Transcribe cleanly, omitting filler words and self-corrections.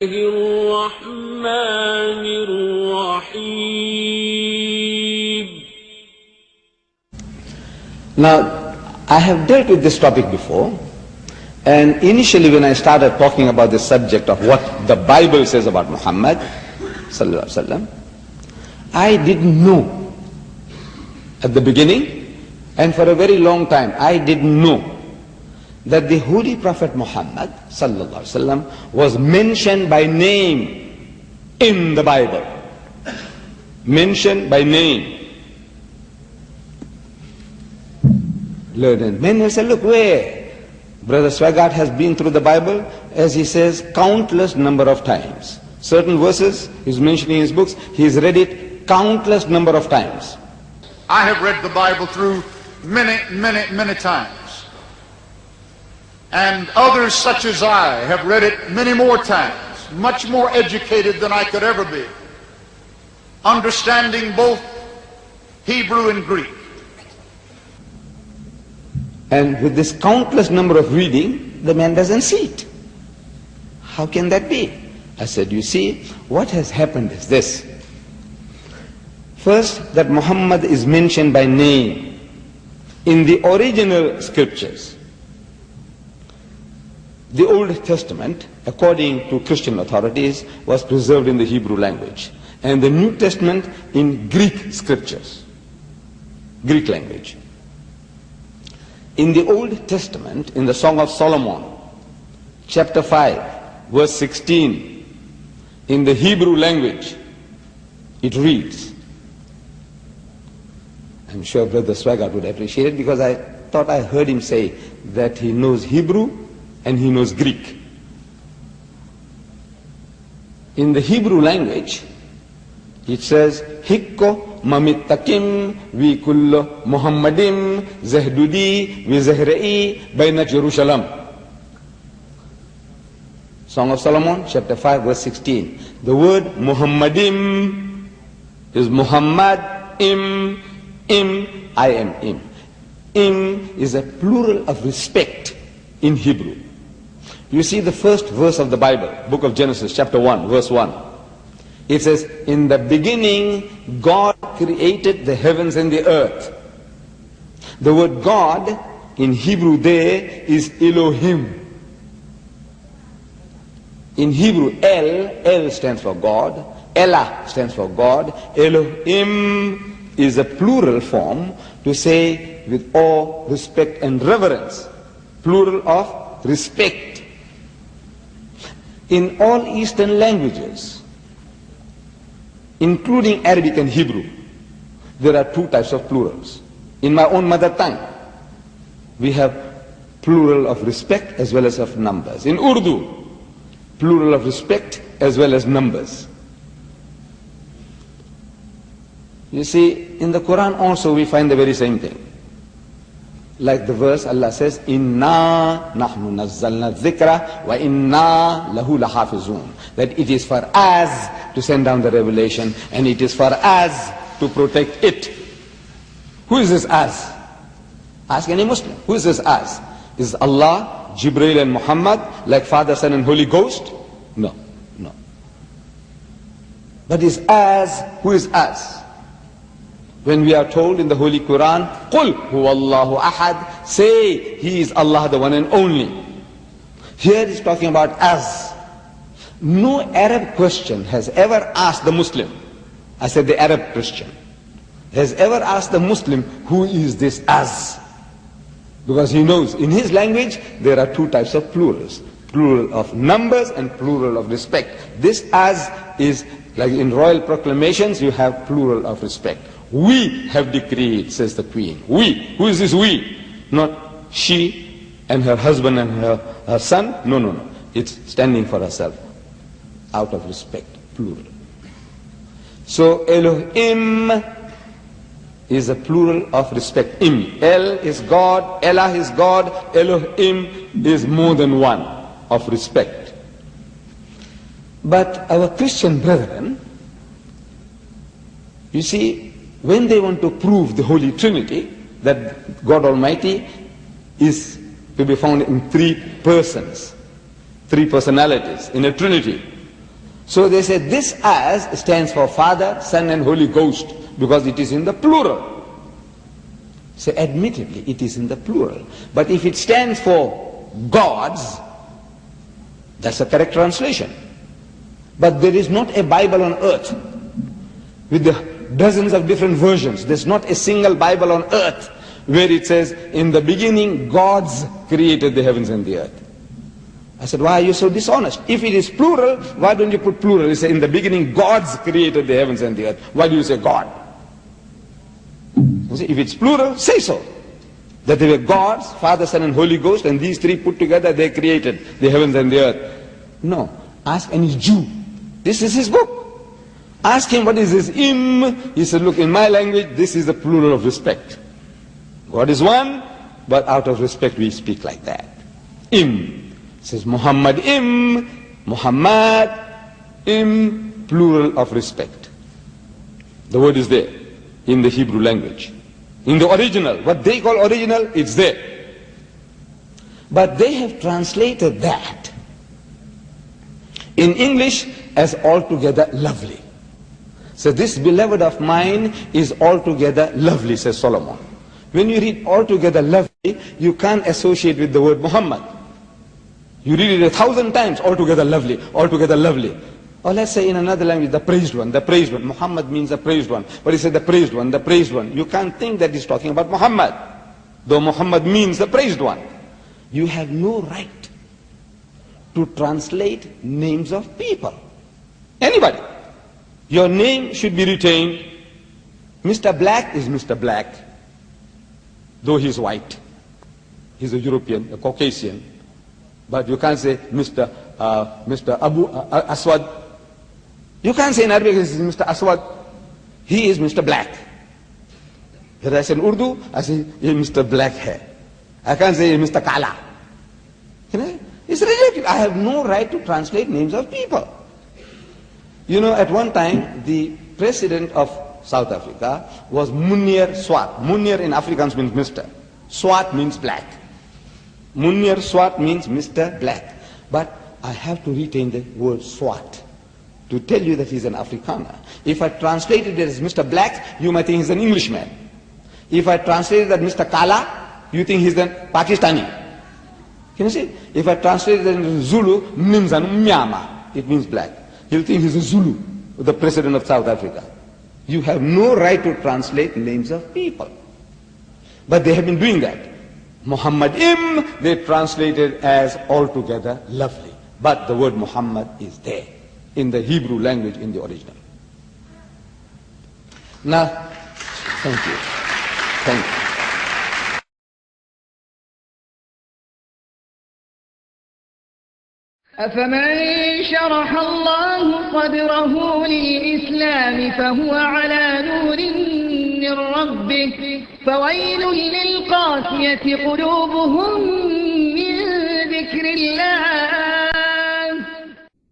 الرحمن الرحيم. Now, I have dealt with this topic before, and initially when I started talking about the subject of what the Bible says about Muhammad sallallahu alaihi wasallam, I didn't know at the beginning, and for a very long time I didn't know that the Holy Prophet Muhammad sallallahu alaihi wasallam was mentioned by name in the Bible. Mentioned by name. Learned men will say, look where? Brother Swaggart has been through the Bible, as he says, countless number of times. Certain verses he's mentioning in his books, he's read it countless number of times. I have read the Bible through many times. And others such as I have read it many more times, much more educated than I could ever be, understanding both Hebrew and Greek. And with this countless number of reading, the man doesn't see it. How can that be? I said, you see, what has happened is this. First, that Muhammad is mentioned by name in the original scriptures. The Old Testament, according to Christian authorities, was preserved in the Hebrew language, and the New Testament in Greek scriptures, Greek language. In the Old Testament, in the Song of Solomon, chapter 5, verse 16, in the Hebrew language, it reads, I'm sure Brother Swaggart would appreciate it, because I thought I heard him say that he knows Hebrew and he knows Greek. In the Hebrew language, it says, Hikko mamitakim vi kullo Muhammadim zahdudi vi zahra'i bayna Jerusalem. Song of Solomon, chapter 5, verse 16. The word Muhammadim is Muhammad, im, I am im. Im is a plural of respect in Hebrew. You see the first verse of the Bible, book of Genesis, chapter 1, verse 1. It says, in the beginning, God created the heavens and the earth. The word God in Hebrew there is Elohim. In Hebrew, El stands for God, Elah stands for God, Elohim is a plural form to say with awe, respect and reverence. Plural of respect. In all Eastern languages, including Arabic and Hebrew, there are two types of plurals. In my own mother tongue, we have plural of respect as well as of numbers. In Urdu, plural of respect as well as numbers. You see, in the Quran also we find the very same thing. Like the verse Allah says, Inna nahnu nazzalna dhikra wa inna lahu lahafizun. That it is for us to send down the revelation and it is for us to protect it. Who is this us? Ask any Muslim. Who is this us? Is Allah, Jibreel and Muhammad, like Father, Son and Holy Ghost? No. But is us, who is us? When we are told in the Holy Quran, قُلْ هُوَ اللَّهُ أَحَدٌ, say, He is Allah, the one and only. Here is talking about us. No Arab Christian has ever asked the Muslim, I said the Arab Christian, has ever asked the Muslim, who is this us? Because he knows, in his language, there are two types of plurals. Plural of numbers and plural of respect. This us is, like in royal proclamations, you have plural of respect. We have decreed, says the queen. We. Who is this we? Not she and her husband and her son. No. It's standing for herself. Out of respect. Plural. So Elohim is a plural of respect. Im. El is God. Elah is God. Elohim is more than one of respect. But our Christian brethren, you see, when they want to prove the Holy Trinity, that God Almighty is to be found in three persons, three personalities in a Trinity, So they say this as stands for Father, Son and Holy Ghost because it is in the plural. So admittedly it is in the plural. But if it stands for gods, that's a correct translation. But there is not a Bible on earth with the dozens of different versions. There's not a single Bible on earth where it says, in the beginning gods created the heavens and the earth. I said, why are you so dishonest? If it is plural, why don't you put plural? You say, in the beginning gods created the heavens and the earth. Why do you say God? You see, if it's plural, say so. That they were gods, Father, Son and Holy Ghost, and these three put together, they created the heavens and the earth. No. Ask any Jew. This is his book. Ask him what is his im. He said, look, in my language, this is the plural of respect. God is one, but out of respect we speak like that. Im. It says Muhammad im, Muhammad im, plural of respect. The word is there in the Hebrew language. In the original, what they call original, it's there. But they have translated that in English as altogether lovely. So this beloved of mine is altogether lovely, says Solomon. When you read altogether lovely, you can't associate with the word Muhammad. You read it 1,000 times, altogether lovely, altogether lovely. Or let's say in another language, the praised one, the praised one. Muhammad means the praised one. But he said the praised one, the praised one. You can't think that he's talking about Muhammad, though Muhammad means the praised one. You have no right to translate names of people. Anybody. Your name should be retained. Mr. Black is Mr. Black, though he's white. He's a European, a Caucasian. But you can't say Mr. Abu Aswad. You can't say in Arabic, this is Mr. Aswad. He is Mr. Black. When I say in Urdu, I say Mr. Black hair. I can't say Mr. Kala. You know, it's ridiculous. I have no right to translate names of people. You know, at one time, the president of South Africa was Munir Swat. Munir in Afrikaans means Mr. Swat means black. Munir Swat means Mr. Black. But I have to retain the word Swat to tell you that he's an Afrikaner. If I translated it as Mr. Black, you might think he's an Englishman. If I translated that Mr. Kala, you think he's a Pakistani. Can you see? If I translated it into Zulu, Nimzan Mnyama, it means black. He'll think he's a Zulu, the president of South Africa. You have no right to translate names of people. But they have been doing that. Muhammad im, they translated as altogether lovely. But the word Muhammad is there in the Hebrew language in the original. Now, thank you. Thank you. أفمن شرح الله صدره للإسلام فهو على نور من ربه فويل للقاسية قلوبهم من ذكر الله